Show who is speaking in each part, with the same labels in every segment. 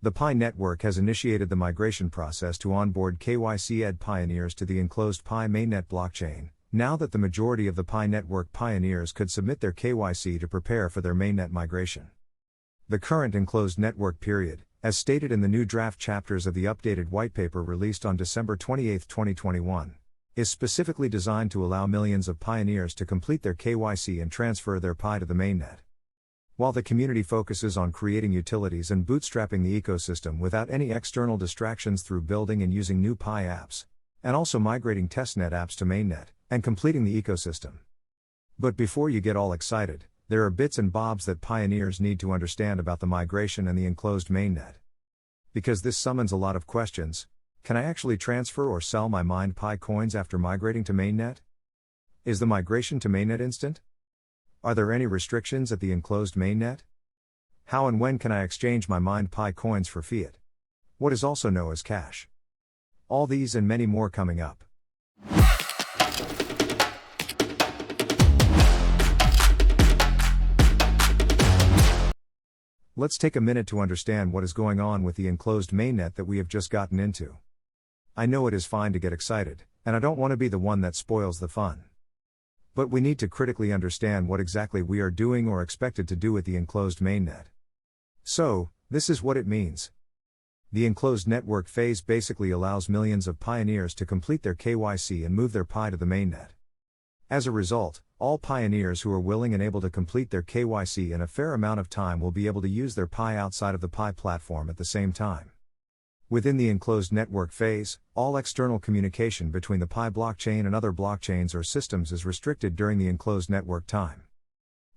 Speaker 1: The Pi network has initiated the migration process to onboard KYC'ed Pioneers to the enclosed Pi Mainnet blockchain, now that the majority of the Pi network pioneers could submit their KYC to prepare for their mainnet migration. The current enclosed network period, as stated in the new draft chapters of the updated whitepaper released on December 28, 2021, is specifically designed to allow millions of pioneers to complete their KYC and transfer their Pi to the mainnet. While the community focuses on creating utilities and bootstrapping the ecosystem without any external distractions through building and using new Pi apps, and also migrating testnet apps to mainnet, and completing the ecosystem. But before you get all excited, there are bits and bobs that pioneers need to understand about the migration and the enclosed mainnet. Because this summons a lot of questions. Can I actually transfer or sell my mined Pi coins after migrating to mainnet? Is the migration to mainnet instant? Are there any restrictions at the enclosed mainnet? How and when can I exchange my mined Pi coins for fiat? What is also known as cash? All these and many more coming up. Let's take a minute to understand what is going on with the enclosed mainnet that we have just gotten into. I know it is fine to get excited, and I don't want to be the one that spoils the fun. But we need to critically understand what exactly we are doing or expected to do with the enclosed mainnet. So, this is what it means. The enclosed network phase basically allows millions of pioneers to complete their KYC and move their Pi to the mainnet. As a result, all pioneers who are willing and able to complete their KYC in a fair amount of time will be able to use their Pi outside of the Pi platform at the same time. Within the enclosed network phase, all external communication between the Pi blockchain and other blockchains or systems is restricted during the enclosed network time.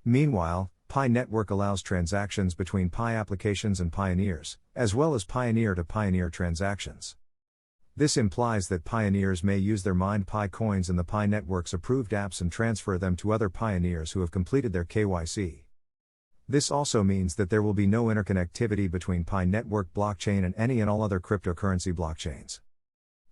Speaker 1: Meanwhile, Pi network allows transactions between Pi applications and pioneers, as well as pioneer-to-pioneer transactions. This implies that pioneers may use their mined Pi coins in the Pi network's approved apps and transfer them to other pioneers who have completed their KYC. This also means that there will be no interconnectivity between Pi network blockchain and any and all other cryptocurrency blockchains.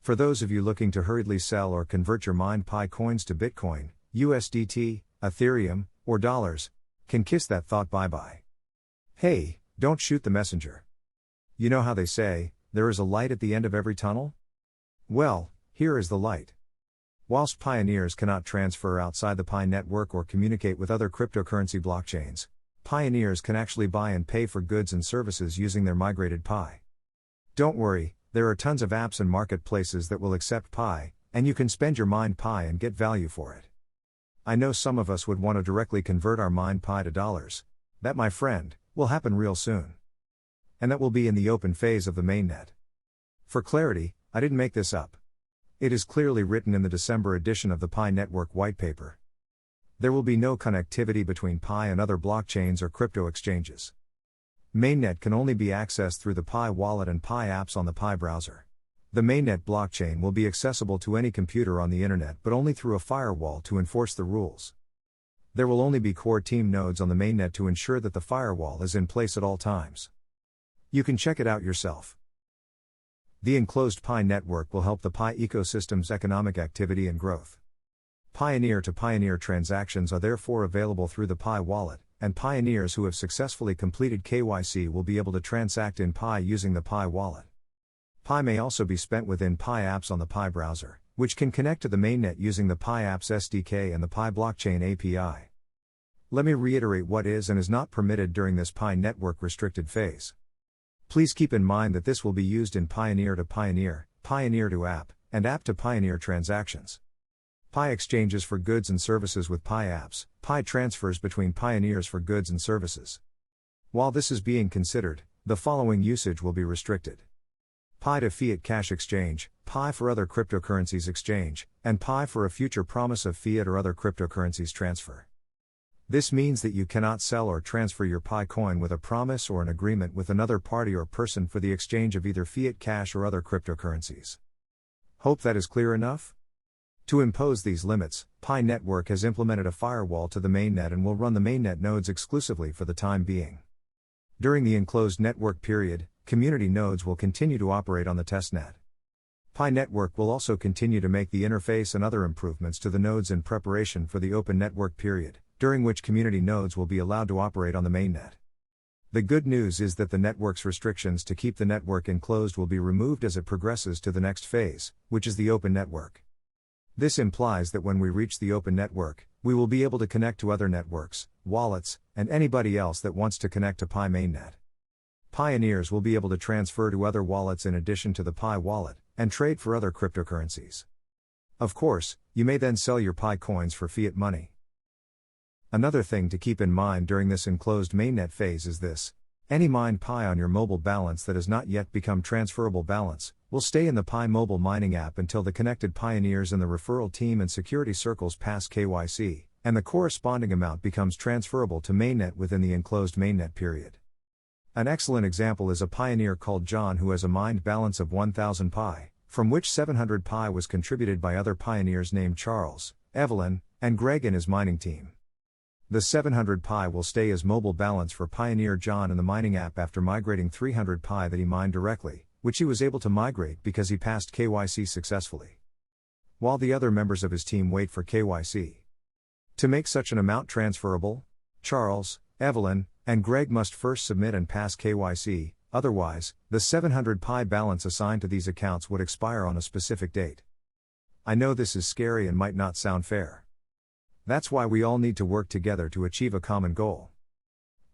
Speaker 1: For those of you looking to hurriedly sell or convert your mined Pi coins to Bitcoin, USDT, Ethereum, or dollars, can kiss that thought bye-bye. Hey, don't shoot the messenger. You know how they say, there is a light at the end of every tunnel? Well, here is the light. Whilst pioneers cannot transfer outside the Pi network or communicate with other cryptocurrency blockchains, pioneers can actually buy and pay for goods and services using their migrated Pi. Don't worry, there are tons of apps and marketplaces that will accept Pi, and you can spend your mined Pi and get value for it. I know some of us would want to directly convert our mined Pi to dollars. That, my friend, will happen real soon. And that will be in the open phase of the mainnet. For clarity, I didn't make this up. It is clearly written in the December edition of the Pi network whitepaper. There will be no connectivity between Pi and other blockchains or crypto exchanges. Mainnet can only be accessed through the Pi wallet and Pi apps on the Pi browser. The mainnet blockchain will be accessible to any computer on the internet but only through a firewall to enforce the rules. There will only be core team nodes on the mainnet to ensure that the firewall is in place at all times. You can check it out yourself. The enclosed Pi network will help the Pi ecosystem's economic activity and growth. Pioneer-to-pioneer transactions are therefore available through the Pi wallet, and pioneers who have successfully completed KYC will be able to transact in Pi using the Pi wallet. Pi may also be spent within Pi apps on the Pi browser, which can connect to the mainnet using the Pi apps SDK and the Pi blockchain API. Let me reiterate what is and is not permitted during this Pi network restricted phase. Please keep in mind that this will be used in pioneer-to-pioneer, pioneer-to-app, and app-to-pioneer transactions. Pi exchanges for goods and services with Pi apps, Pi transfers between pioneers for goods and services. While this is being considered, the following usage will be restricted. Pi to fiat cash exchange, Pi for other cryptocurrencies exchange, and Pi for a future promise of fiat or other cryptocurrencies transfer. This means that you cannot sell or transfer your Pi coin with a promise or an agreement with another party or person for the exchange of either fiat cash or other cryptocurrencies. Hope that is clear enough? To impose these limits, Pi network has implemented a firewall to the mainnet and will run the mainnet nodes exclusively for the time being. During the enclosed network period, community nodes will continue to operate on the testnet. Pi network will also continue to make the interface and other improvements to the nodes in preparation for the open network period, during which community nodes will be allowed to operate on the mainnet. The good news is that the network's restrictions to keep the network enclosed will be removed as it progresses to the next phase, which is the open network. This implies that when we reach the open network, we will be able to connect to other networks, wallets, and anybody else that wants to connect to Pi Mainnet. Pioneers will be able to transfer to other wallets in addition to the Pi wallet, and trade for other cryptocurrencies. Of course, you may then sell your Pi coins for fiat money. Another thing to keep in mind during this enclosed mainnet phase is this: any mined Pi on your mobile balance that has not yet become transferable balance will stay in the Pi mobile mining app until the connected pioneers in the referral team and security circles pass KYC, and the corresponding amount becomes transferable to mainnet within the enclosed mainnet period. An excellent example is a pioneer called John who has a mined balance of 1,000 Pi, from which 700 Pi was contributed by other pioneers named Charles, Evelyn, and Greg in his mining team. The 700 Pi will stay as mobile balance for Pioneer John in the mining app after migrating 300 Pi that he mined directly, which he was able to migrate because he passed KYC successfully. While the other members of his team wait for KYC. To make such an amount transferable, Charles, Evelyn, and Greg must first submit and pass KYC, otherwise, the 700 Pi balance assigned to these accounts would expire on a specific date. I know this is scary and might not sound fair. That's why we all need to work together to achieve a common goal.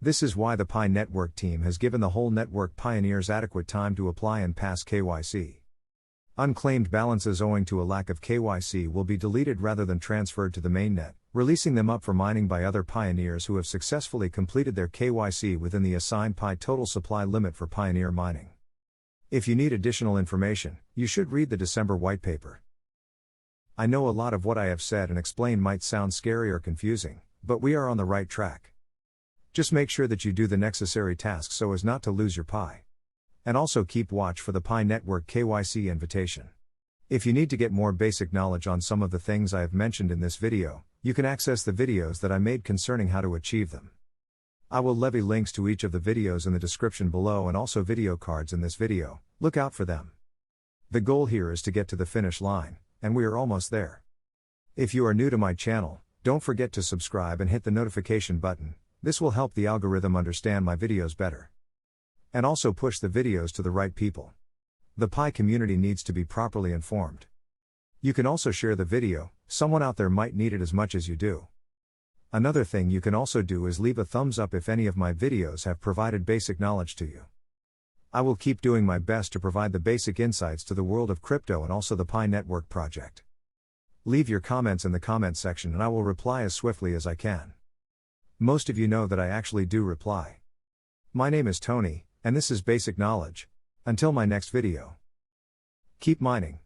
Speaker 1: This is why the Pi network team has given the whole network pioneers adequate time to apply and pass KYC. Unclaimed balances owing to a lack of KYC will be deleted rather than transferred to the mainnet, releasing them up for mining by other pioneers who have successfully completed their KYC within the assigned Pi total supply limit for pioneer mining. If you need additional information, you should read the December whitepaper. I know a lot of what I have said and explained might sound scary or confusing, but we are on the right track. Just make sure that you do the necessary tasks so as not to lose your Pi. And also keep watch for the Pi network KYC invitation. If you need to get more basic knowledge on some of the things I have mentioned in this video, you can access the videos that I made concerning how to achieve them. I will levy links to each of the videos in the description below and also video cards in this video. Look out for them. The goal here is to get to the finish line, and we are almost there. If you are new to my channel, don't forget to subscribe and hit the notification button. This will help the algorithm understand my videos better. And also push the videos to the right people. The Pi community needs to be properly informed. You can also share the video, someone out there might need it as much as you do. Another thing you can also do is leave a thumbs up if any of my videos have provided basic knowledge to you. I will keep doing my best to provide the basic insights to the world of crypto and also the Pi network project. Leave your comments in the comment section and I will reply as swiftly as I can. Most of you know that I actually do reply. My name is Tony, and this is Basic Knowledge. Until my next video. Keep mining.